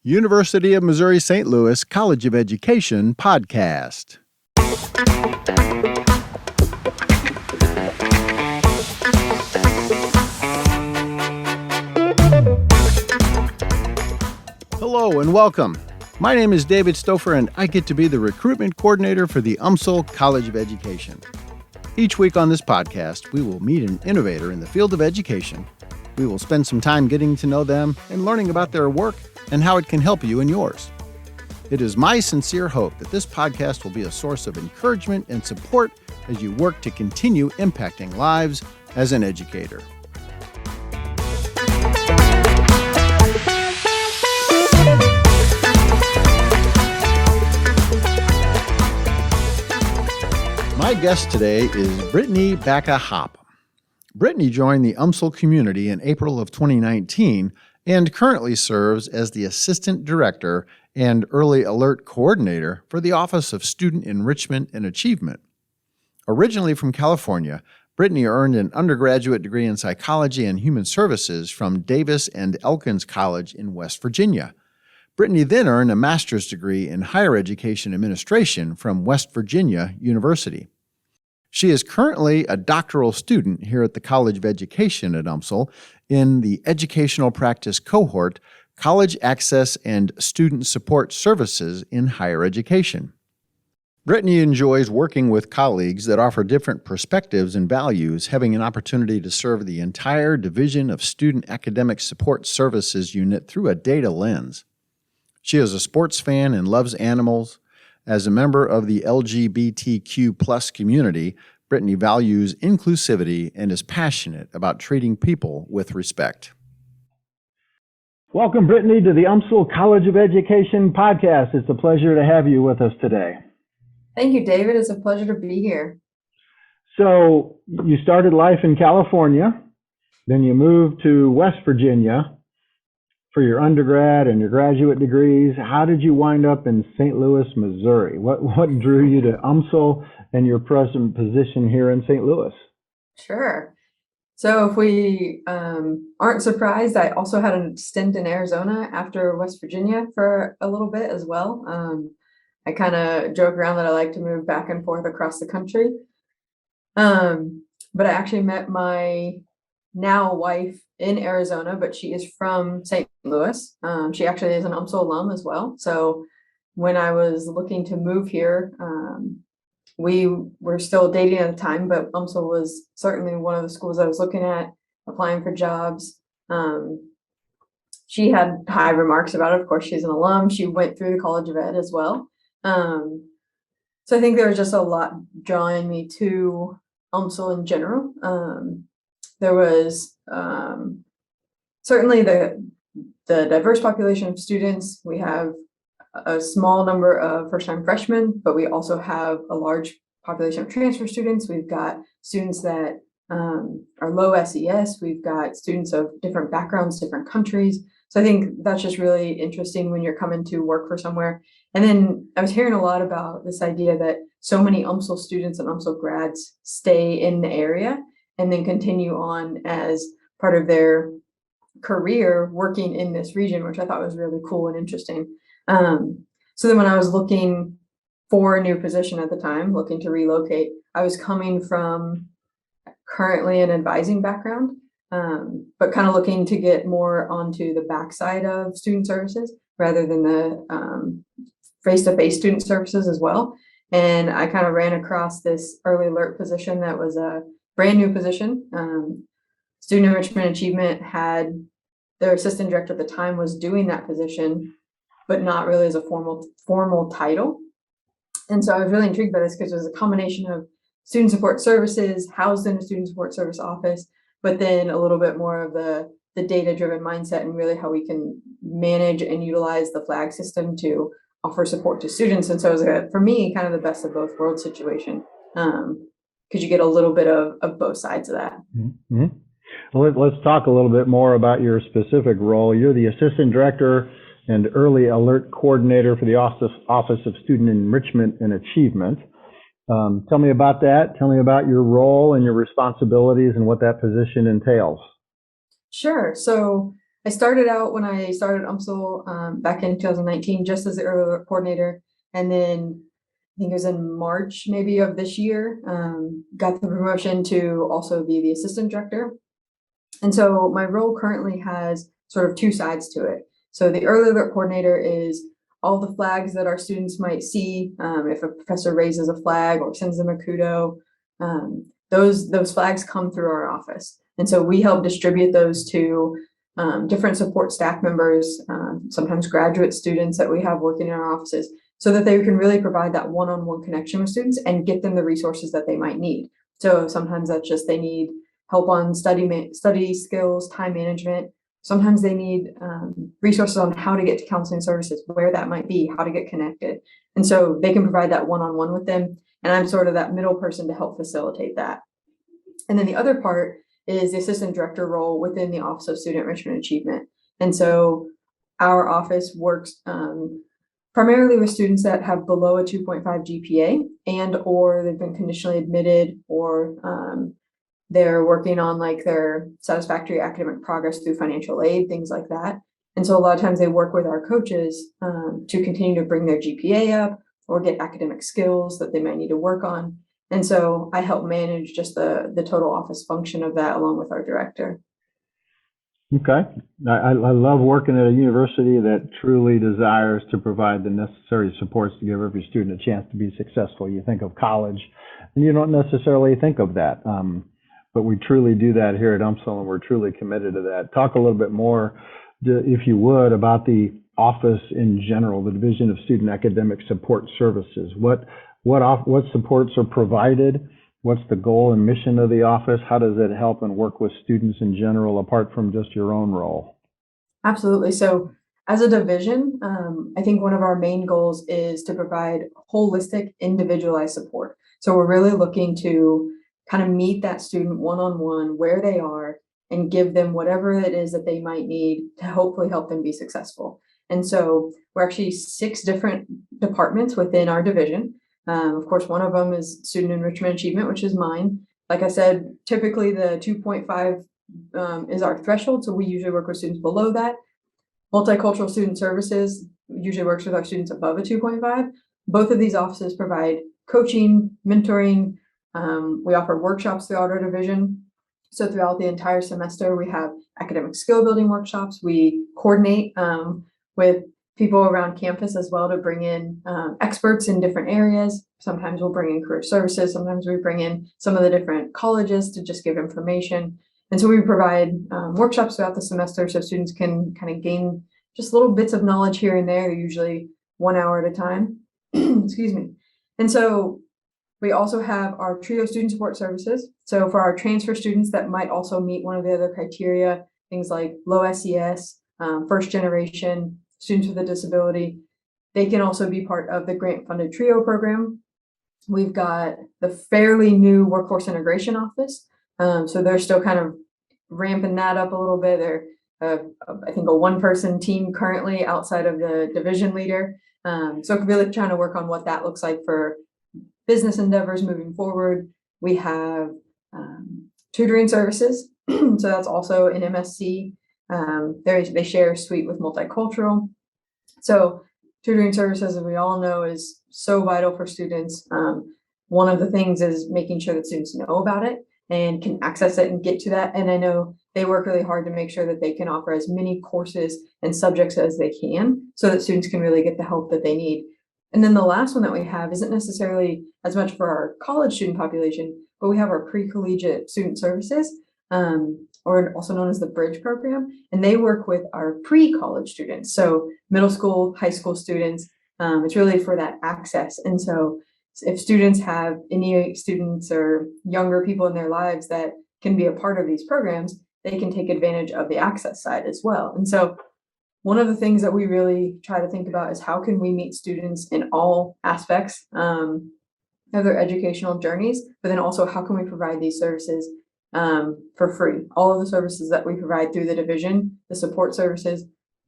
University of Missouri St. Louis College of Education podcast. Hello and welcome. My name is David Stouffer and I get to be the recruitment coordinator for the UMSL College of Education. Each week on this podcast, we will meet an innovator in the field of education. We will spend some time getting to know them and learning about their work and how it can help you in yours. It is my sincere hope that this podcast will be a source of encouragement and support as you work to continue impacting lives as an educator. My guest today is Britne Bacca-Haupt. Britne joined the UMSL community in April of 2019 and currently serves as the Assistant Director and Early Alert Coordinator for the Office of Student Enrichment and Achievement. Originally from California, Britne earned an undergraduate degree in Psychology and Human Services from Davis and Elkins College in West Virginia. Britne then earned a master's degree in Higher Education Administration from West Virginia University. She is currently a doctoral student here at the College of Education at UMSL in the Educational Practice Cohort, College Access and Student Support Services in Higher Education. Britne enjoys working with colleagues that offer different perspectives and values, having an opportunity to serve the entire Division of Student Academic Support Services unit through a data lens. She is a sports fan and loves animals. As a member of the LGBTQ+ community, Britne values inclusivity and is passionate about treating people with respect. Welcome, Britne, to the UMSL College of Education podcast. It's a pleasure to have you with us today. Thank you, David. It's a pleasure to be here. So you started life in California, then you moved to West Virginia for your undergrad and your graduate degrees. How did you wind up in St. Louis, Missouri? What drew you to UMSL and your present position here in St. Louis? Sure. So if we aren't surprised, I also had a stint in Arizona after West Virginia for a little bit as well. I kind of joke around that I like to move back and forth across the country. But I actually met my now wife in Arizona, but she is from St. Louis. She actually is an UMSL alum as well. So when I was looking to move here, we were still dating at the time, but UMSL was certainly one of the schools I was looking at, applying for jobs. She had high remarks about it. Of course, she's an alum. She went through the College of Ed as well. So I think there was just a lot drawing me to UMSL in general. There was certainly the diverse population of students. We have a small number of first-time freshmen, but we also have a large population of transfer students. We've got students that are low SES. We've got students of different backgrounds, different countries. So I think that's just really interesting when you're coming to work for somewhere. And then I was hearing a lot about this idea that so many UMSL students and UMSL grads stay in the area and then continue on as part of their career working in this region, which I thought was really cool and interesting. So then when I was looking for a new position at the time, looking to relocate, I was coming from currently an advising background, but kind of looking to get more onto the backside of student services rather than the face-to-face student services as well. And I kind of ran across this early alert position that was a brand new position. Student Enrichment Achievement had their assistant director at the time was doing that position, but not really as a formal title. And so I was really intrigued by this because it was a combination of student support services housed in a student support service office, but then a little bit more of the data-driven mindset and really how we can manage and utilize the flag system to offer support to students. And so it was, for me, kind of the best of both worlds situation, because you get a little bit of both sides of that. Mm-hmm. Well, let's talk a little bit more about your specific role. You're the Assistant Director and Early Alert Coordinator for the Office of Student Enrichment and Achievement. Tell me about that. Tell me about your role and your responsibilities and what that position entails. Sure. So I started out when I started UMSL back in 2019, just as the early alert coordinator. And then I think it was in March maybe of this year, got the promotion to also be the assistant director. And so my role currently has sort of two sides to it. So the early alert coordinator is all the flags that our students might see. If a professor raises a flag or sends them a kudo, those flags come through our office. And so we help distribute those to different support staff members, sometimes graduate students that we have working in our offices, so that they can really provide that one-on-one connection with students and get them the resources that they might need. So sometimes that's just they need help on study skills, time management. Sometimes they need resources on how to get to counseling services, where that might be, how to get connected. And so they can provide that one-on-one with them. And I'm sort of that middle person to help facilitate that. And then the other part is the assistant director role within the Office of Student Enrichment Achievement. And so our office works primarily with students that have below a 2.5 GPA and or they've been conditionally admitted, or they're working on like their satisfactory academic progress through financial aid, things like that. And so a lot of times they work with our coaches to continue to bring their GPA up or get academic skills that they might need to work on. And so I help manage just the total office function of that along with our director. Okay. I love working at a university that truly desires to provide the necessary supports to give every student a chance to be successful. You think of college, and you don't necessarily think of that. But we truly do that here at UMSL, and we're truly committed to that. Talk a little bit more, if you would, about the office in general, the Division of Student Academic Support Services. What supports are provided? What's the goal and mission of the office? How does it help and work with students in general, apart from just your own role? Absolutely. So as a division, I think one of our main goals is to provide holistic, individualized support. So we're really looking to kind of meet that student one-on-one where they are and give them whatever it is that they might need to hopefully help them be successful. And so we're actually 6 different departments within our division. Of course, one of them is Student Enrichment Achievement, which is mine. Like I said, typically the 2.5 is our threshold, so we usually work with students below that. Multicultural Student Services usually works with our students above a 2.5. Both of these offices provide coaching, mentoring. We offer workshops throughout our division. So throughout the entire semester, we have academic skill building workshops. We coordinate with people around campus as well to bring in experts in different areas. Sometimes we'll bring in career services. Sometimes we bring in some of the different colleges to just give information. And so we provide workshops throughout the semester so students can kind of gain just little bits of knowledge here and there, usually 1 hour at a time. Excuse me. And so we also have our TRIO student support services. So for our transfer students that might also meet one of the other criteria, things like low SES, first generation, students with a disability, they can also be part of the grant funded TRIO program. We've got the fairly new workforce integration office. So they're still kind of ramping that up a little bit. They're, I think, a 1-person team currently outside of the division leader. So really trying to work on what that looks like for business endeavors moving forward. We have tutoring services. So that's also an MSc. They share a suite with multicultural. So tutoring services, as we all know, is so vital for students. One of the things is making sure that students know about it and can access it and get to that. And I know they work really hard to make sure that they can offer as many courses and subjects as they can so that students can really get the help that they need. And then the last one that we have isn't necessarily as much for our college student population, but we have our pre-collegiate student services, or also known as the Bridge program. And they work with our pre-college students. So middle school, high school students, it's really for that access. And so if students have any students or younger people in their lives that can be a part of these programs, they can take advantage of the access side as well. And so one of the things that we really try to think about is how can we meet students in all aspects of their educational journeys, but then also how can we provide these services for free. All of the services that we provide through the division, the support services,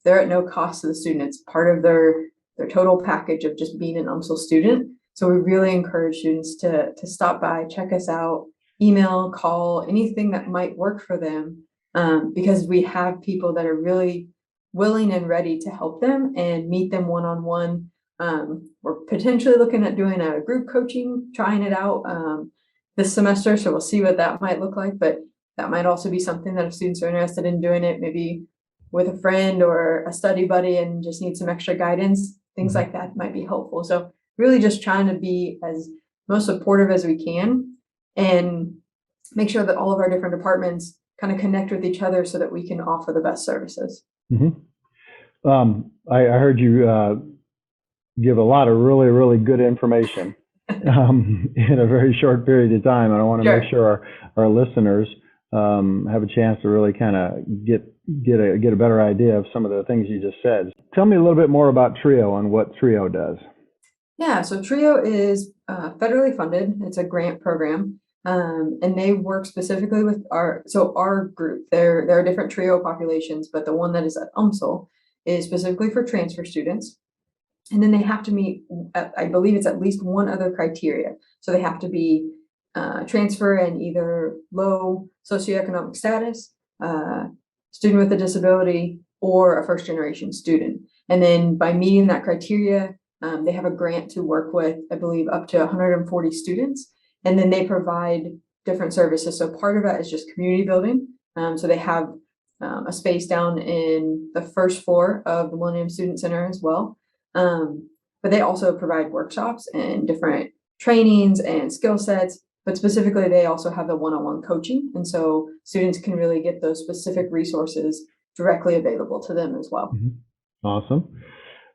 they're at no cost to the student. It's part of their total package of just being an UMSL student. So we really encourage students to stop by, check us out, email, call, anything that might work for them because we have people that are really willing and ready to help them and meet them one-on-one. We're potentially looking at doing a group coaching, trying it out this semester, so we'll see what that might look like, but that might also be something that if students are interested in doing it, maybe with a friend or a study buddy and just need some extra guidance, things like that might be helpful. So really just trying to be as most supportive as we can and make sure that all of our different departments kind of connect with each other so that we can offer the best services. I heard you give a lot of really, really good information in a very short period of time. And I want to make sure our listeners have a chance to really kind of get a better idea of some of the things you just said. Tell me a little bit more about TRIO and what TRIO does. Yeah, so TRIO is federally funded. It's a grant program, and they work specifically with our group. There are different TRIO populations, but the one that is at UMSL is specifically for transfer students. And then they have to meet, I believe it's at least one other criteria. So they have to be transfer and either low socioeconomic status, student with a disability, or a first generation student. And then by meeting that criteria, they have a grant to work with, I believe, up to 140 students. And then they provide different services. So part of that is just community building. So they have a space down in the first floor of the Millennium Student Center as well. But they also provide workshops and different trainings and skill sets. But specifically, they also have the one-on-one coaching. And so students can really get those specific resources directly available to them as well. Awesome.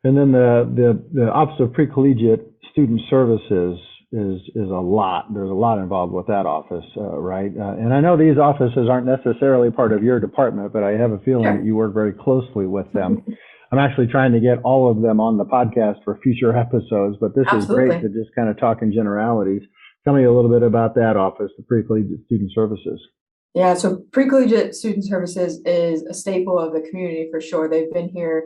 And then the Office of Pre-Collegiate Student Services is a lot. There's a lot involved with that office, right? And I know these offices aren't necessarily part of your department, but I have a feeling that you work very closely with them. I'm actually trying to get all of them on the podcast for future episodes, but this is great to just kind of talk in generalities. Tell me a little bit about that office, the Pre-Collegiate Student Services. Yeah, so Pre-Collegiate Student Services is a staple of the community for sure. They've been here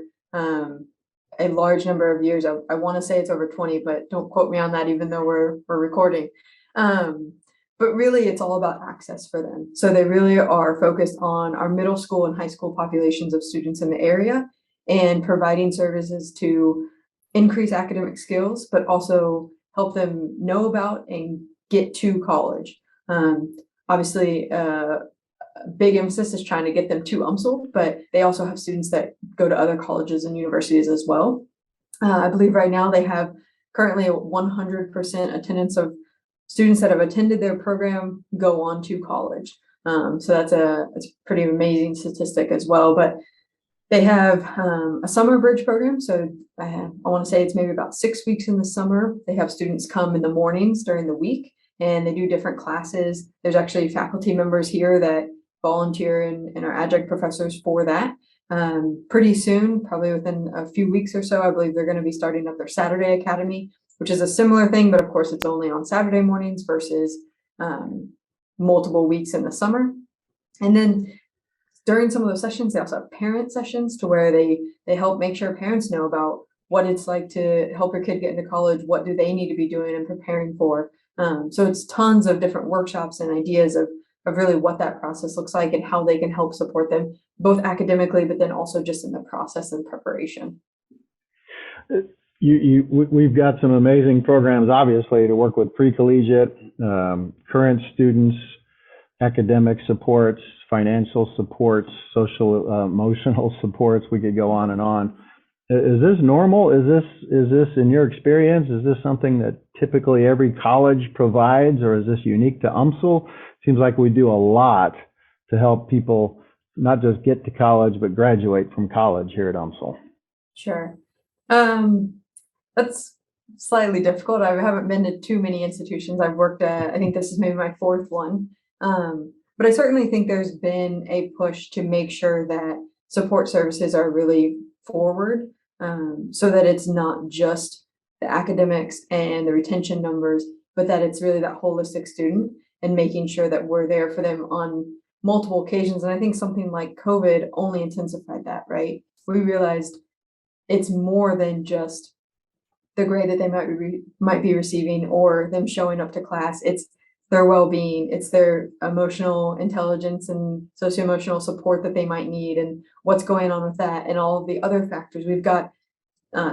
a large number of years. I want to say it's over 20, but don't quote me on that, even though we're recording. But really, it's all about access for them. So they really are focused on our middle school and high school populations of students in the area and providing services to increase academic skills, but also help them know about and get to college. Obviously, big emphasis is trying to get them to UMSL, but they also have students that go to other colleges and universities as well. I believe right now they have currently a 100% attendance of students that have attended their program go on to college. So that's a pretty amazing statistic as well. But they have a summer bridge program. So I want to say it's maybe about 6 weeks in the summer. They have students come in the mornings during the week and they do different classes. There's actually faculty members here that volunteer and are adjunct professors for that. Pretty soon, probably within a few weeks or so, I believe they're going to be starting up their Saturday Academy, which is a similar thing, but of course it's only on Saturday mornings versus multiple weeks in the summer. And then during some of those sessions, they also have parent sessions to where they help make sure parents know about what it's like to help your kid get into college, what do they need to be doing and preparing for. So it's tons of different workshops and ideas of really what that process looks like and how they can help support them both academically, but then also just in the process and preparation. We've got some amazing programs, obviously, to work with pre-collegiate, current students, academic supports, financial supports, social, emotional supports. We could go on and on. Is this normal? Is this in your experience? Is this something that typically every college provides, or is this unique to UMSL? Seems like we do a lot to help people not just get to college, but graduate from college here at UMSL. Sure. That's slightly difficult. I haven't been to too many institutions. I've worked at, I think this is maybe my fourth one. But I certainly think there's been a push to make sure that support services are really forward, so that it's not just the academics and the retention numbers, but that it's really that holistic student and making sure that we're there for them on multiple occasions. And I think something like COVID only intensified that, right? We realized it's more than just the grade that they might be receiving or them showing up to class. It's their well-being, it's their emotional intelligence and socio-emotional support that they might need, and what's going on with that, and all of the other factors. We've got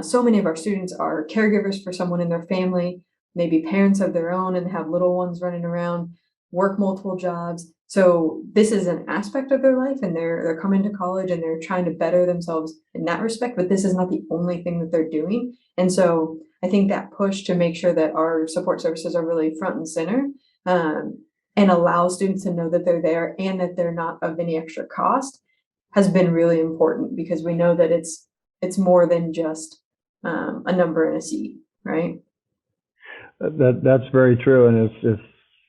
so many of our students are caregivers for someone in their family, maybe parents of their own and have little ones running around, work multiple jobs. So this is an aspect of their life, and they're coming to college and they're trying to better themselves in that respect, but this is not the only thing that they're doing. And so I think that push to make sure that our support services are really front and center, and allow students to know that they're there and that they're not of any extra cost, has been really important, because we know that it's more than just a number and a seat, right? That's very true. And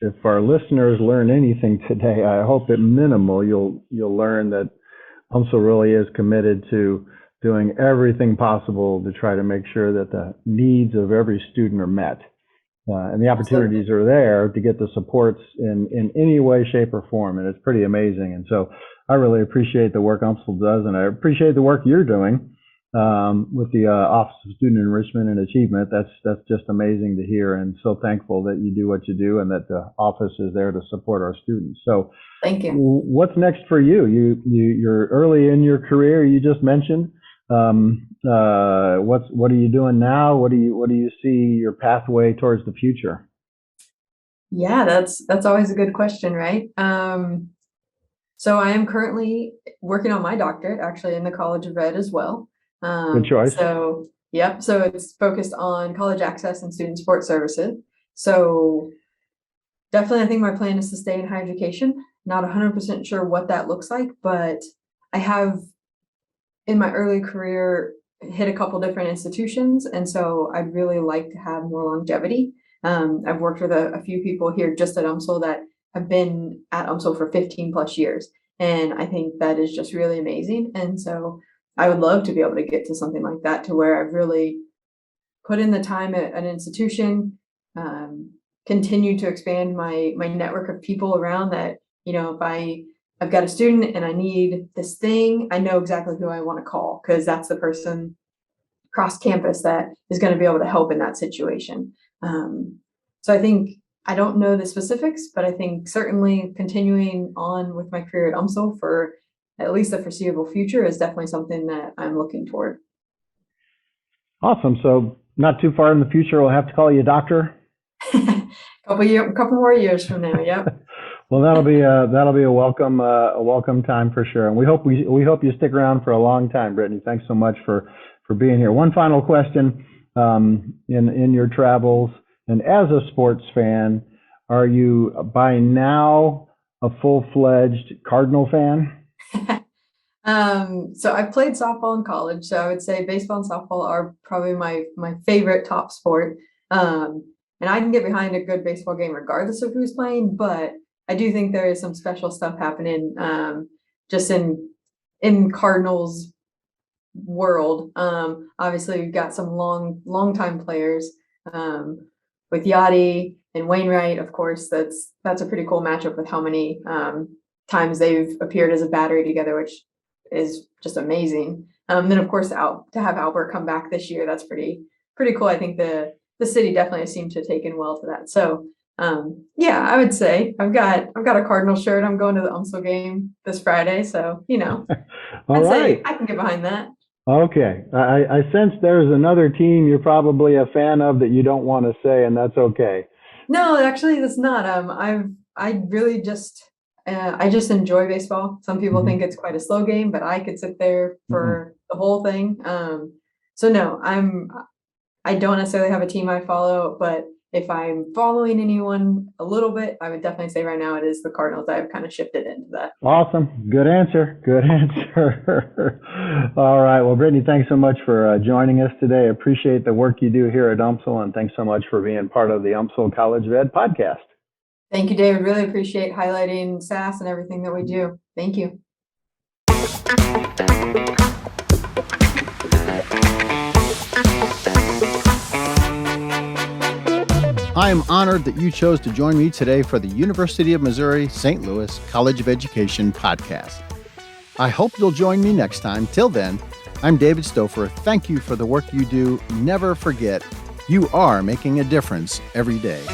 if our listeners learn anything today, I hope at minimal you'll learn that UMSL really is committed to doing everything possible to try to make sure that the needs of every student are met. And the opportunities are there to get the supports in any way, shape, or form. And it's pretty amazing. And so I really appreciate the work UMSL does, and I appreciate the work you're doing with the Office of Student Enrichment and Achievement. That's just amazing to hear, and so thankful that you do what you do and that the office is there to support our students. So thank you. What's next for you? You're early in your career, you just mentioned. What are you doing now? What do you see your pathway towards the future? Yeah, that's always a good question, right? So I am currently working on my doctorate, actually, in the College of Ed as well. Good choice. So it's focused on college access and student support services. So definitely, I think my plan is to stay in higher education. Not 100% sure what that looks like, but I have, in my early career, hit a couple different institutions, and so I'd really like to have more longevity. I've worked with a few people here just at UMSL that have been at UMSL for 15 plus years, and I think that is just really amazing. And so I would love to be able to get to something like that, to where I've really put in the time at an institution, continue to expand my network of people around that. If I've got a student and I need this thing, I know exactly who I want to call, because that's the person across campus that is going to be able to help in that situation. So I think, I don't know the specifics, but I think certainly continuing on with my career at UMSL for at least the foreseeable future is definitely something that I'm looking toward. Awesome. So not too far in the future, we'll have to call you doctor. Couple more years from now. Yep. Well, that'll be a welcome time for sure. And we hope you stick around for a long time, Britne. Thanks so much for being here. One final question, in your travels, and as a sports fan, are you by now a full-fledged Cardinal fan? So I played softball in college, so I would say baseball and softball are probably my favorite top sport. And I can get behind a good baseball game regardless of who's playing, but I do think there is some special stuff happening just in Cardinals world. Obviously we've got some long time players with Yachty and Wainwright. Of course, that's a pretty cool matchup with how many times they've appeared as a battery together, which is just amazing. Then of course to have Albert come back this year, that's pretty cool. I think the city definitely seemed to have taken well to that. So I would say I've got a Cardinal shirt. I'm going to the UMSL game this Friday, so All right. say I can get behind that. Okay, I sense there's another team you're probably a fan of that you don't want to say, and that's okay. No, actually, that's not. I really just I just enjoy baseball. Some people think it's quite a slow game, but I could sit there for the whole thing. So no, I don't necessarily have a team I follow, but if I'm following anyone a little bit, I would definitely say right now it is the Cardinals. I've kind of shifted into that. Awesome. Good answer. All right. Well, Britne, thanks so much for joining us today. Appreciate the work you do here at UMSL, and thanks so much for being part of the UMSL College of Ed podcast. Thank you, David. Really appreciate highlighting SAS and everything that we do. Thank you. I am honored that you chose to join me today for the University of Missouri St. Louis College of Education podcast. I hope you'll join me next time. Till then, I'm David Stouffer. Thank you for the work you do. Never forget, you are making a difference every day.